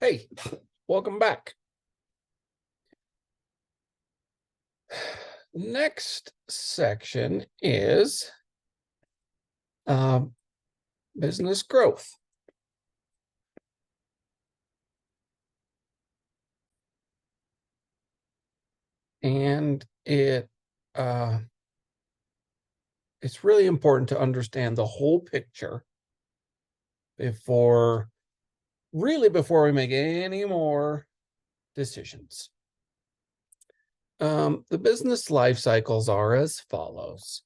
Hey, welcome back. Next section is business growth. And it's really important to understand the whole picture before we make any more decisions. The business life cycles are as follows.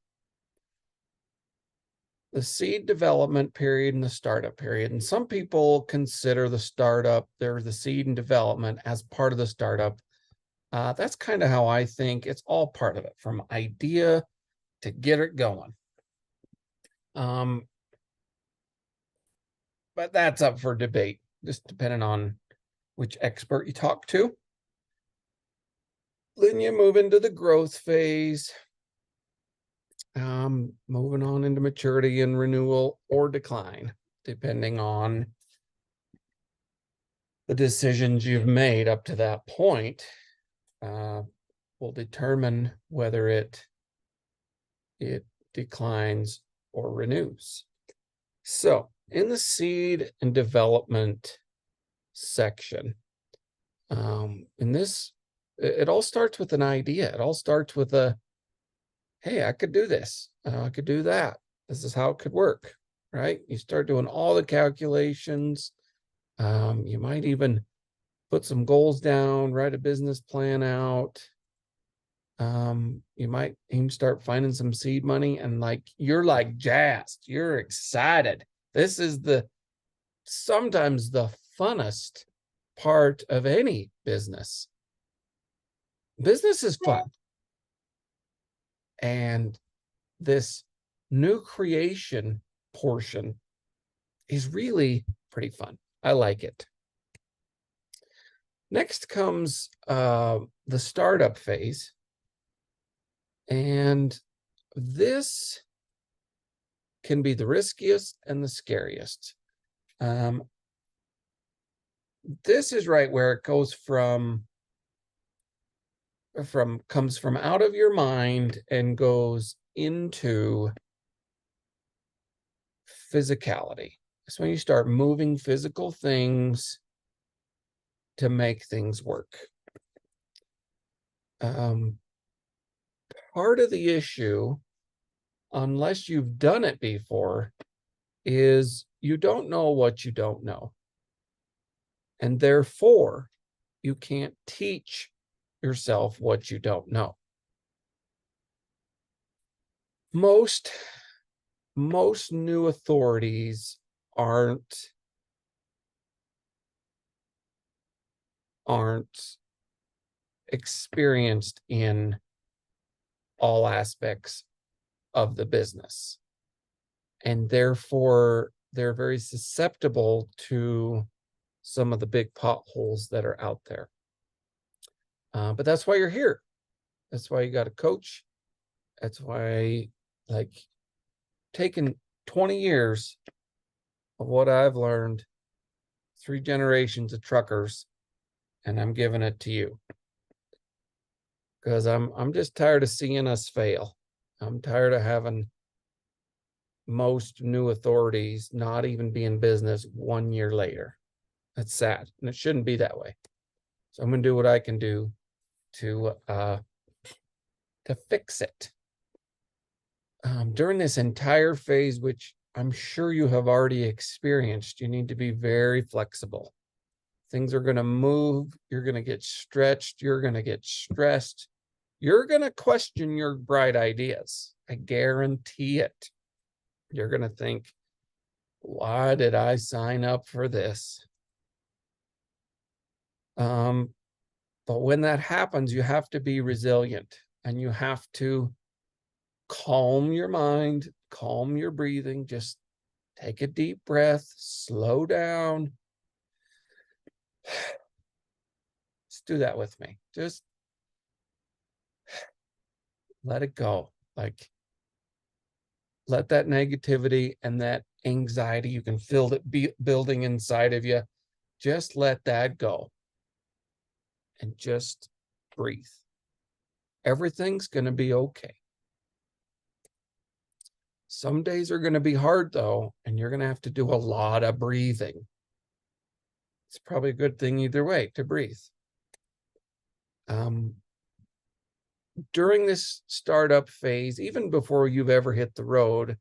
The seed development period and the startup period. And some people consider the startup, the seed and development as part of the startup. That's kind of how I think. It's all part of it, from idea to get it going. But that's up for debate, just depending on which expert you talk to. Then you move into the growth phase, moving on into maturity and renewal or decline, depending on the decisions you've made up to that point. Will determine whether it declines or renews. So in the seed and development section, in this, it all starts with an idea. It all starts with hey, I could do this. I could do that. This is how it could work, right? You start doing all the calculations. You might even put some goals down, write a business plan out. You might even start finding some seed money, and you're jazzed, you're excited. This is sometimes the funnest part of any business. Business is fun. And this new creation portion is really pretty fun. I like it. Next comes the startup phase. And this can be the riskiest and the scariest. This is right where it goes comes from out of your mind and goes into physicality. It's when you start moving physical things to make things work. Part of the issue, unless you've done it before, is you don't know what you don't know. And therefore, you can't teach yourself what you don't know. Most new authorities aren't experienced in all aspects of the business. And therefore, they're very susceptible to some of the big potholes that are out there. But that's why you're here. That's why you got a coach. That's why, taking 20 years of what I've learned, 3 generations of truckers, and I'm giving it to you. Because I'm just tired of seeing us fail. I'm tired of having most new authorities not even be in business 1 year later. That's sad, and it shouldn't be that way. So I'm going to do what I can do to fix it. During this entire phase, which I'm sure you have already experienced, you need to be very flexible. Things are going to move. You're going to get stretched. You're going to get stressed. You're going to question your bright ideas. I guarantee it. You're going to think, why did I sign up for this? But when that happens, you have to be resilient, and you have to calm your mind, calm your breathing, just take a deep breath, slow down. Just do that with me. Just let it go. Let that negativity and that anxiety, you can feel it building inside of you. just let that go and just breathe. Everything's going to be okay. Some days are going to be hard though, and you're going to have to do a lot of breathing. It's probably a good thing either way to breathe. During this startup phase, even before you've ever hit the road,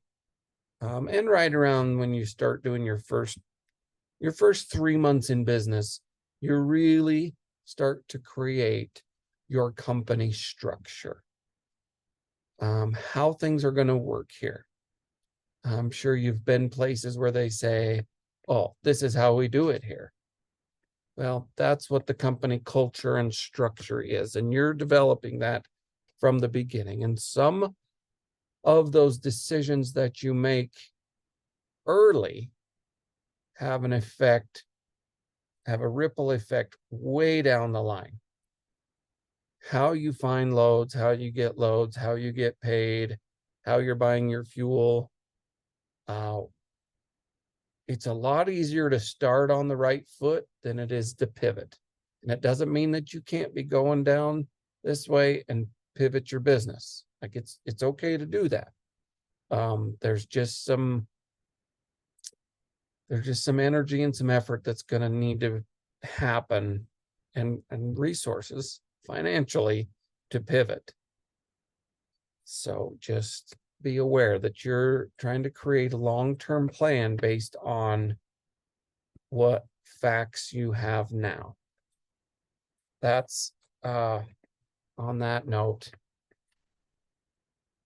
and right around when you start doing your first 3 months in business, you really start to create your company structure, how things are going to work here. I'm sure you've been places where they say, oh, this is how we do it here. Well, that's what the company culture and structure is, and you're developing that from the beginning. And some of those decisions that you make early have an effect, have a ripple effect way down the line. How you find loads, how you get loads, how you get paid, how you're buying your fuel. It's a lot easier to start on the right foot than it is to pivot. And it doesn't mean that you can't be going down this way and pivot your business. Like it's okay to do that. There's just some energy and some effort that's going to need to happen, and resources financially to pivot. So just be aware that you're trying to create a long-term plan based on what facts you have now. That's on that note,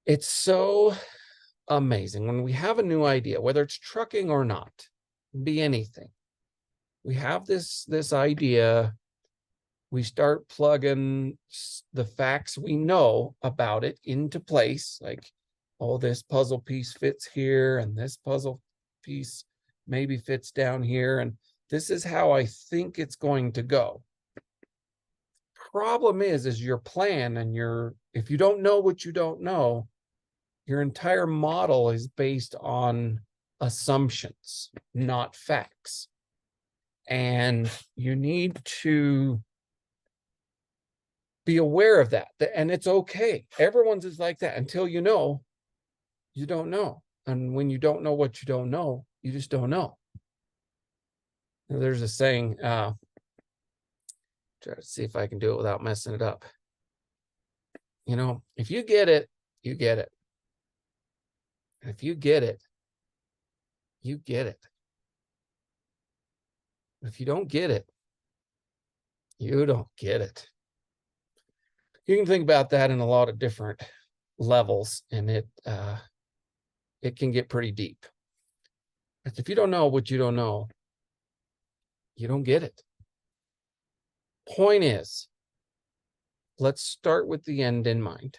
it's so amazing when we have a new idea, whether it's trucking or not, be anything. We have this idea, we start plugging the facts we know about it into place, like, oh, this puzzle piece fits here, and this puzzle piece maybe fits down here, and this is how I think it's going to go. Problem is your plan, and if you don't know what you don't know, your entire model is based on assumptions, not facts. And you need to be aware of that. And it's okay. Everyone's is like that until you know, you don't know. And when you don't know what you don't know, you just don't know. There's a saying, try to see if I can do it without messing it up. You know, if you get it, you get it. And if you get it, you get it. If you don't get it, you don't get it. You can think about that in a lot of different levels, and it can get pretty deep. But if you don't know what you don't know, you don't get it. Point is, let's start with the end in mind.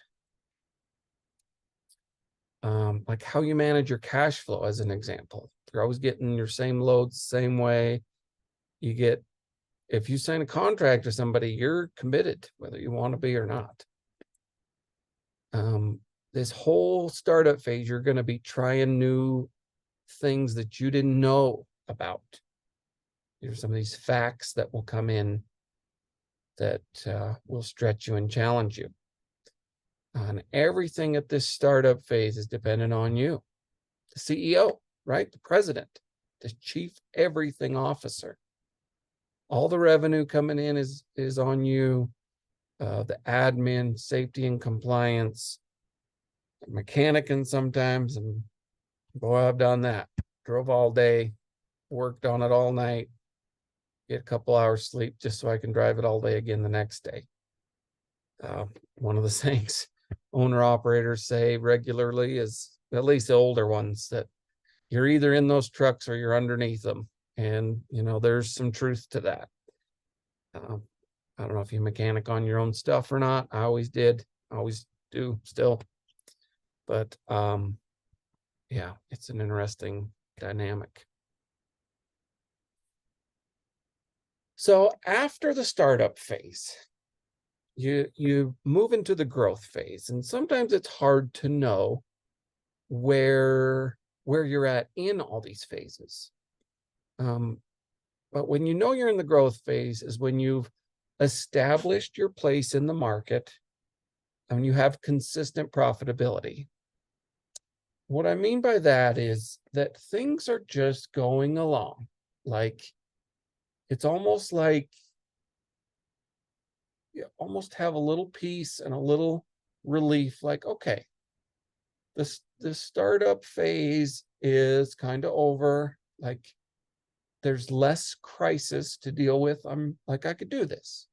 Like how you manage your cash flow as an example. You're always getting your same loads the same way. If you sign a contract with somebody, you're committed, whether you want to be or not. This whole startup phase, you're going to be trying new things that you didn't know about. There's some of these facts that will come in that will stretch you and challenge you. And everything at this startup phase is dependent on you, the CEO, right? The president, the chief everything officer. All the revenue coming in is on you. The admin, safety and compliance, mechanicing sometimes, and boy, I've done that. Drove all day, worked on it all night, get a couple hours sleep just so I can drive it all day again the next day. One of the things owner operators say regularly is, at least the older ones, that you're either in those trucks or you're underneath them. And, you know, there's some truth to that. I don't know if you mechanic on your own stuff or not. I always did, always do still. But yeah, it's an interesting dynamic. So after the startup phase, you move into the growth phase, and sometimes it's hard to know where you're at in all these phases. But when you know you're in the growth phase is when you've established your place in the market and you have consistent profitability. What I mean by that is that things are just going along. Like, it's almost like you almost have a little peace and a little relief. Like, okay, this startup phase is kind of over. Like, there's less crisis to deal with. I'm like, I could do this.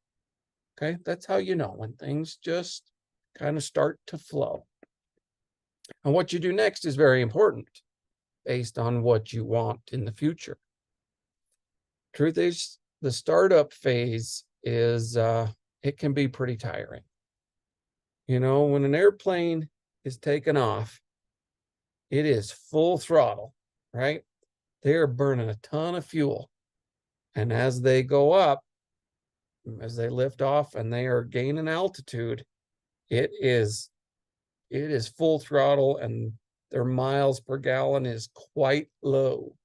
Okay, that's how you know when things just kind of start to flow. And what you do next is very important based on what you want in the future. Truth is, the startup phase is it can be pretty tiring. You know, when an airplane is taken off, it is full throttle, right? They're burning a ton of fuel. And as they go up, as they lift off and they are gaining altitude, it is full throttle and their miles per gallon is quite low.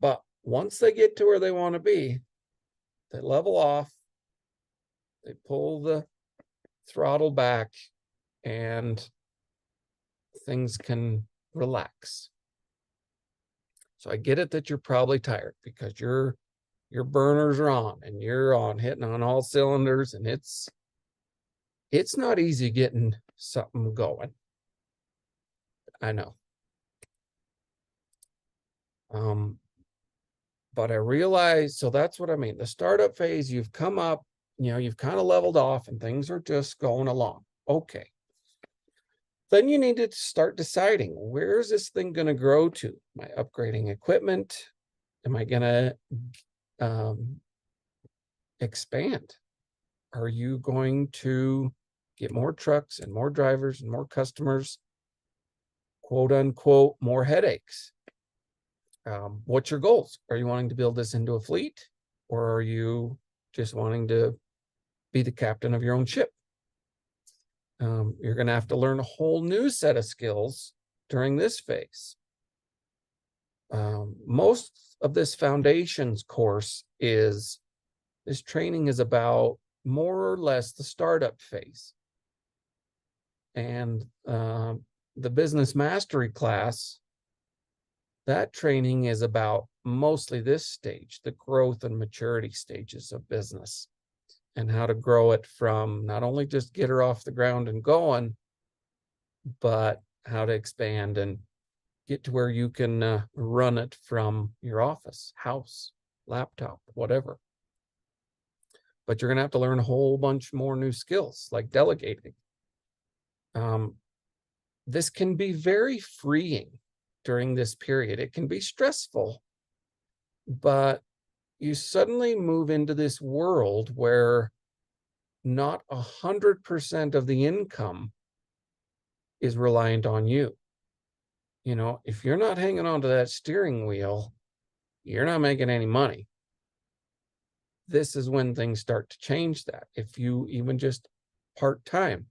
But once they get to where they want to be, they level off, they pull the throttle back, and things can relax. So I get it that you're probably tired because your burners are on and you're on hitting on all cylinders, and it's not easy getting something going. I know. But I realize, so that's what I mean. The startup phase, you've come up, you know, you've kind of leveled off and things are just going along. Okay. Then you need to start deciding, where is this thing going to grow to? Am I upgrading equipment? Am I going to expand? Are you going to get more trucks and more drivers and more customers, quote unquote, more headaches? What's your goals? Are you wanting to build this into a fleet, or are you just wanting to be the captain of your own ship? You're going to have to learn a whole new set of skills during this phase. Most of this foundations course this training is about more or less the startup phase. And the business mastery class, that training is about mostly this stage, the growth and maturity stages of business, and how to grow it from not only just get her off the ground and going, but how to expand and get to where you can run it from your office, house, laptop, whatever. But you're going to have to learn a whole bunch more new skills like delegating. This can be very freeing during this period. It can be stressful, but you suddenly move into this world where not 100% of the income is reliant on you. You know, if you're not hanging on to that steering wheel, you're not making any money. This is when things start to change that. If you even just part-time,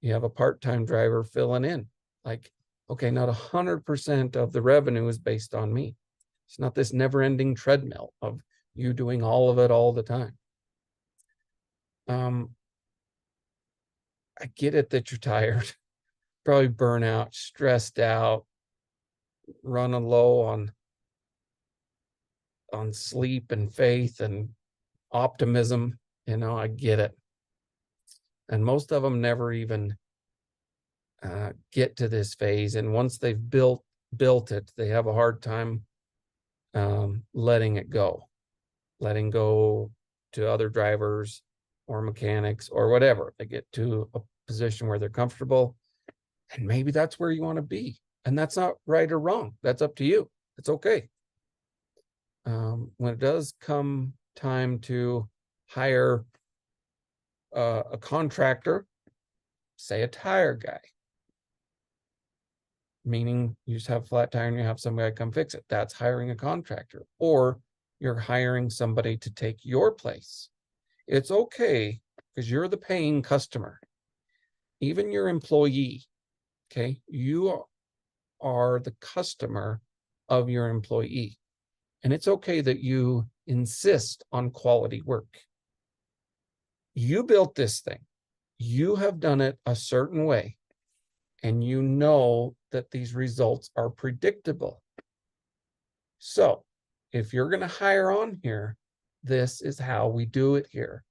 you have a part-time driver filling in, like, okay, not 100% of the revenue is based on me. It's not this never-ending treadmill of you doing all of it all the time. I get it that you're tired, probably burnout, stressed out, running low on sleep and faith and optimism. You know, I get it. And most of them never even get to this phase. And once they've built it, they have a hard time letting it go, letting go to other drivers or mechanics or whatever. They get to a position where they're comfortable, and maybe that's where you want to be. And that's not right or wrong. That's up to you. It's okay. When it does come time to hire a contractor, say a tire guy, meaning you just have a flat tire and you have somebody come fix it. That's hiring a contractor. Or you're hiring somebody to take your place. It's okay because you're the paying customer. Even your employee, okay? You are the customer of your employee. And it's okay that you insist on quality work. You built this thing. You have done it a certain way, and you know that these results are predictable. So if you're going to hire on here, this is how we do it here.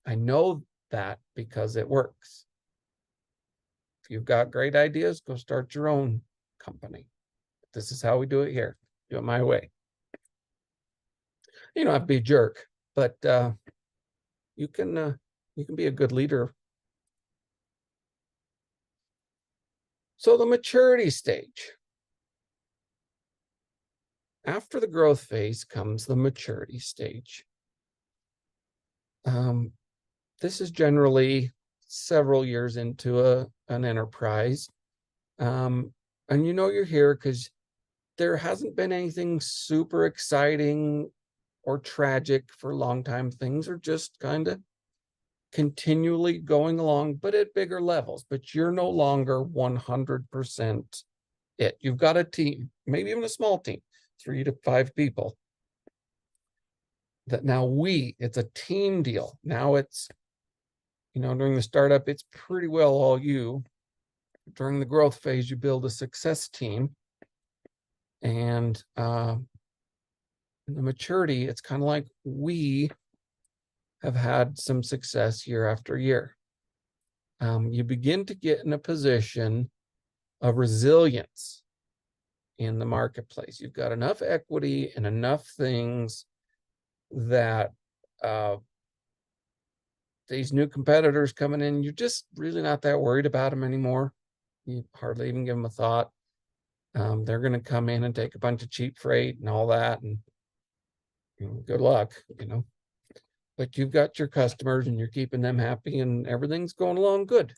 I know that because it works. If you've got great ideas, go start your own company. This is how we do it here. Do it my way. You don't have to be a jerk, but you can be a good leader. So the maturity stage. After the growth phase comes the maturity stage. This is generally several years into an enterprise. And you know you're here because there hasn't been anything super exciting or tragic for a long time. Things are just kind of continually going along, but at bigger levels. But you're no longer 100% it. You've got a team, maybe even a small team, 3 to 5 people. That now it's a team deal. Now it's, during the startup, it's pretty well all you. During the growth phase, you build a success team. And in the maturity, it's kind of like we have had some success year after year. You begin to get in a position of resilience in the marketplace. You've got enough equity and enough things that these new competitors coming in, you're just really not that worried about them anymore. You hardly even give them a thought. They're going to come in and take a bunch of cheap freight and all that, and good luck, But you've got your customers and you're keeping them happy and everything's going along good.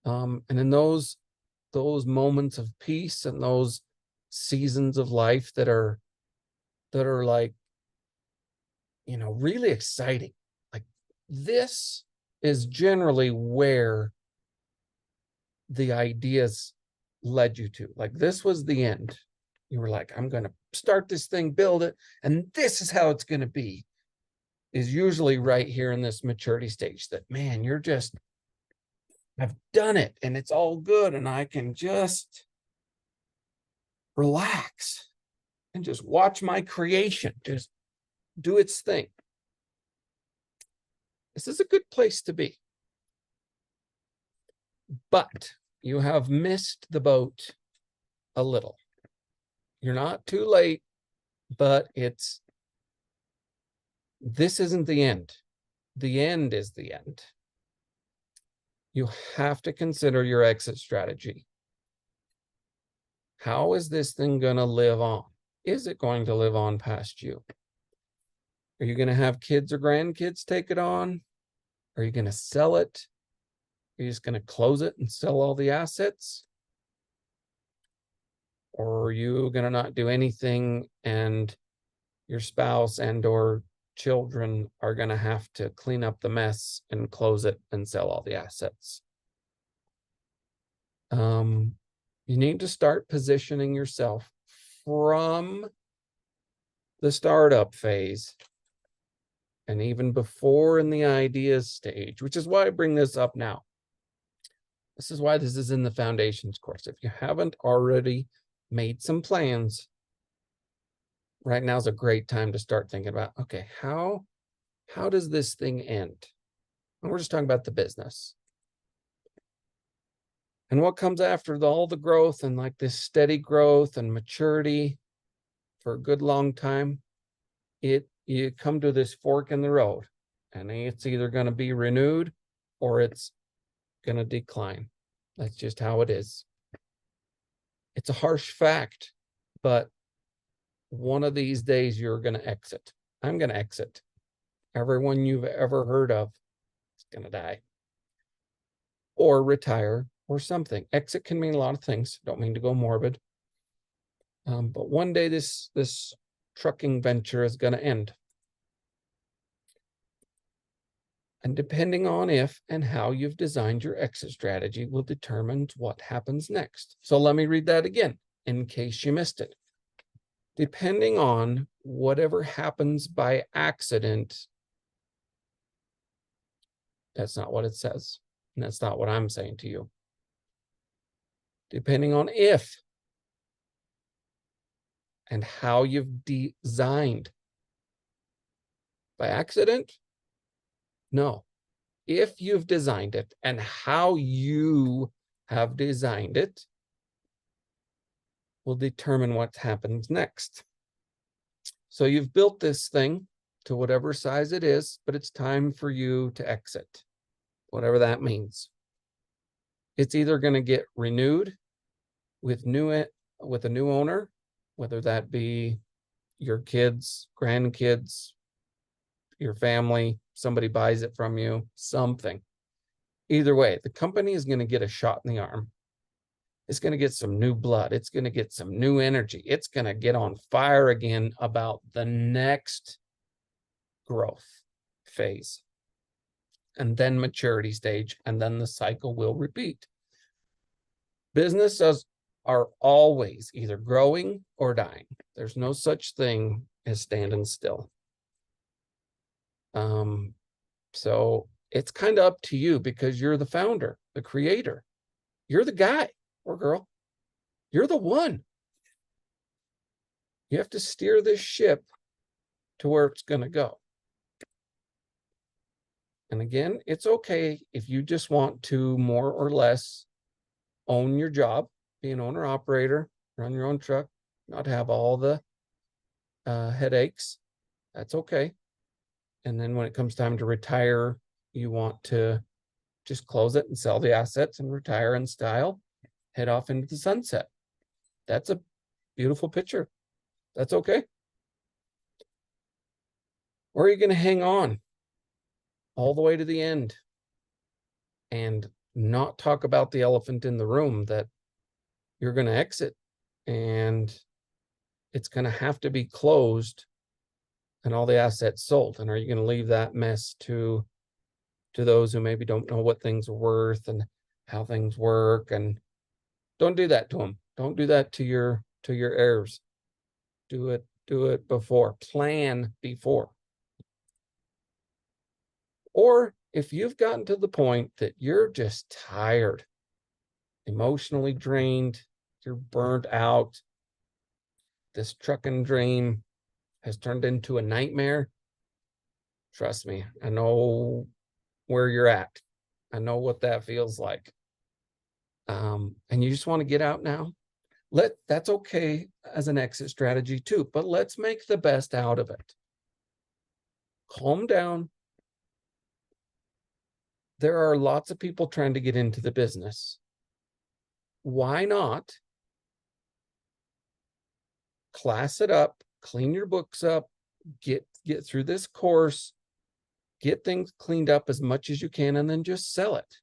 And in those moments of peace and those seasons of life that are like, really exciting. Like, this is generally where the ideas led you to. Like, this was the end. You were like, I'm going to start this thing, build it, and this is how it's going to be. Is usually right here in this maturity stage that, man, I've done it and it's all good and I can just relax and just watch my creation just do its thing. This is a good place to be. But you have missed the boat a little. You're not too late, but this isn't the end. The end is the end. You have to consider your exit strategy. How is this thing going to live on? Is it going to live on past you? Are you going to have kids or grandkids take it on? Are you going to sell it? Are you just going to close it and sell all the assets? Or are you going to not do anything and your spouse and or children are going to have to clean up the mess and close it and sell all the assets? You need to start positioning yourself from the startup phase and even before in the ideas stage, which is why I bring this up now. This is why this is in the foundations course. If you haven't already made some plans, right now is a great time to start thinking about, okay, how does this thing end? And we're just talking about the business. And what comes after all the growth and like this steady growth and maturity for a good long time, you come to this fork in the road, and it's either going to be renewed or it's going to decline. That's just how it is. It's a harsh fact, but one of these days you're going to exit. I'm going to exit. Everyone you've ever heard of is going to die or retire or something. Exit can mean a lot of things. Don't mean to go morbid. But one day this trucking venture is going to end. And depending on if and how you've designed your exit strategy will determine what happens next. So let me read that again. in case you missed it. Depending on whatever happens by accident, that's not what it says. And that's not what I'm saying to you. Depending on if and how you've designed. By accident? No. If you've designed it and how you have designed it will determine what happens next. So you've built this thing to whatever size it is, but it's time for you to exit, whatever that means. It's either going to get renewed with a new owner, whether that be your kids, grandkids, your family, somebody buys it from you, something. Either way, the company is going to get a shot in the arm. It's going to get some new blood. It's going to get some new energy. It's going to get on fire again about the next growth phase, and then maturity stage, and then the cycle will repeat. Businesses are always either growing or dying. There's no such thing as standing still. So it's kind of up to you because you're the founder, the creator. You're the guy or girl. You're the one. You have to steer this ship to where it's going to go. And again, it's okay if you just want to more or less own your job, be an owner operator, run your own truck, not have all the headaches. That's okay. And then when it comes time to retire, you want to just close it and sell the assets and retire in style, head off into the sunset. That's a beautiful picture. That's okay. Or are you going to hang on all the way to the end and not talk about the elephant in the room that you're going to exit and it's going to have to be closed and all the assets sold? And are you going to leave that mess to those who maybe don't know what things are worth and how things work? And don't do that to them. Don't do that to your heirs. Do it before. Plan before. Or if you've gotten to the point that you're just tired, emotionally drained, you're burnt out, this trucking dream has turned into a nightmare, trust me, I know where you're at. I know what that feels like. And you just want to get out now. That's okay as an exit strategy too, but let's make the best out of it. Calm down. There are lots of people trying to get into the business. Why not class it up, clean your books up, get through this course, get things cleaned up as much as you can, and then just sell it.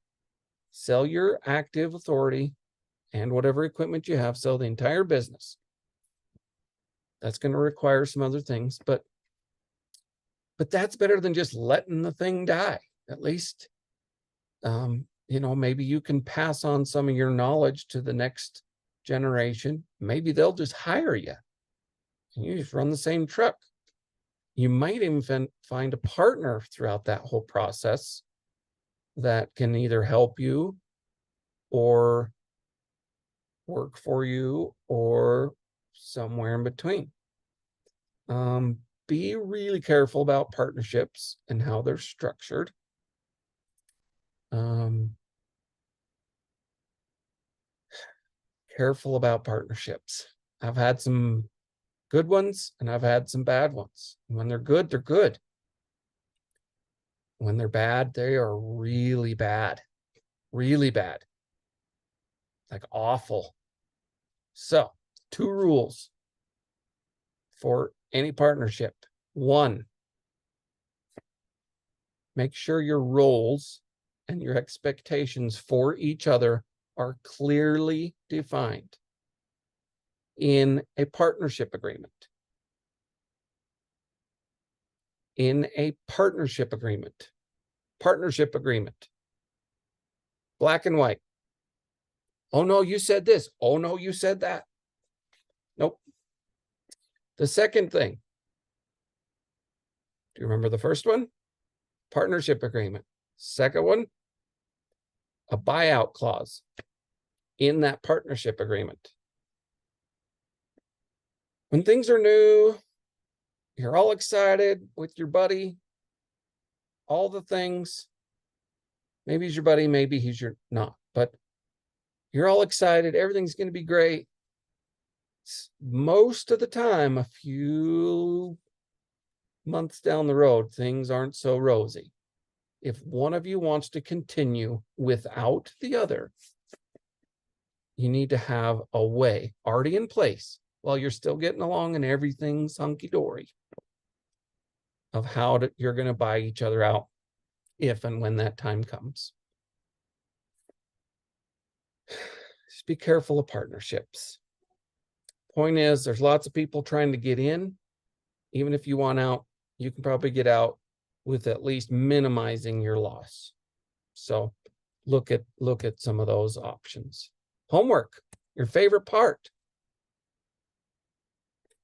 Sell your active authority and whatever equipment you have, sell the entire business. That's going to require some other things, but that's better than just letting the thing die. At least, maybe you can pass on some of your knowledge to the next generation. Maybe they'll just hire you and you just run the same truck. You might even find a partner throughout that whole process that can either help you or work for you or somewhere in between. Be really careful about partnerships and how they're structured. Careful about partnerships. I've had some good ones and I've had some bad ones. When they're good, they're good. When they're bad, they are really bad. Really bad. Like awful. So, 2 rules for any partnership. 1, make sure your roles and your expectations for each other are clearly defined in a partnership agreement. In a partnership agreement. Partnership agreement. Black and white. Oh no, you said this. Oh no, you said that. Nope. The second thing, do you remember the first one? Partnership agreement. Second one, a buyout clause in that partnership agreement. When things are new, you're all excited with your buddy, all the things. Maybe he's your buddy, maybe he's your not, but you're all excited. Everything's going to be great. Most of the time, a few months down the road, things aren't so rosy. If one of you wants to continue without the other, you need to have a way already in place while you're still getting along and everything's hunky-dory of how you're going to buy each other out if and when that time comes. Just be careful of partnerships. Point is, there's lots of people trying to get in. Even if you want out, you can probably get out with at least minimizing your loss. So look at some of those options. Homework, your favorite part.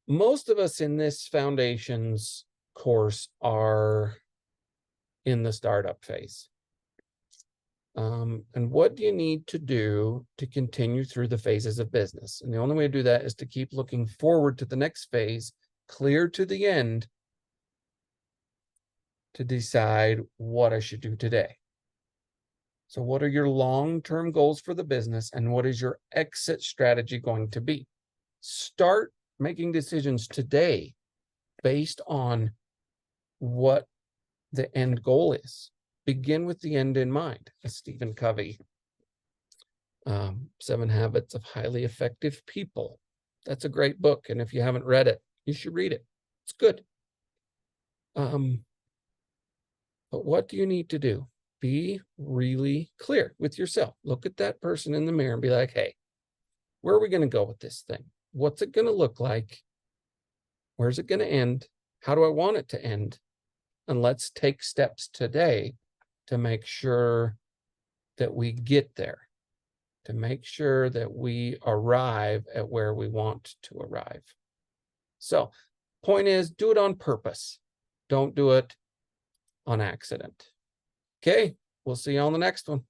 Most of us in this foundations course are in the startup phase. And what do you need to do to continue through the phases of business? And the only way to do that is to keep looking forward to the next phase, clear to the end, to decide what I should do today. So what are your long-term goals for the business, and what is your exit strategy going to be? Start making decisions today based on what the end goal is. Begin with the end in mind. As Stephen Covey, 7 Habits of Highly Effective People. That's a great book, and if you haven't read it, you should read it. It's good. But what do you need to do? Be really clear with yourself. Look at that person in the mirror and be like, hey, where are we going to go with this thing? What's it going to look like? Where's it going to end? How do I want it to end? And let's take steps today to make sure that we get there, to make sure that we arrive at where we want to arrive. So, point is, do it on purpose. Don't do it on accident. Okay, we'll see you on the next one.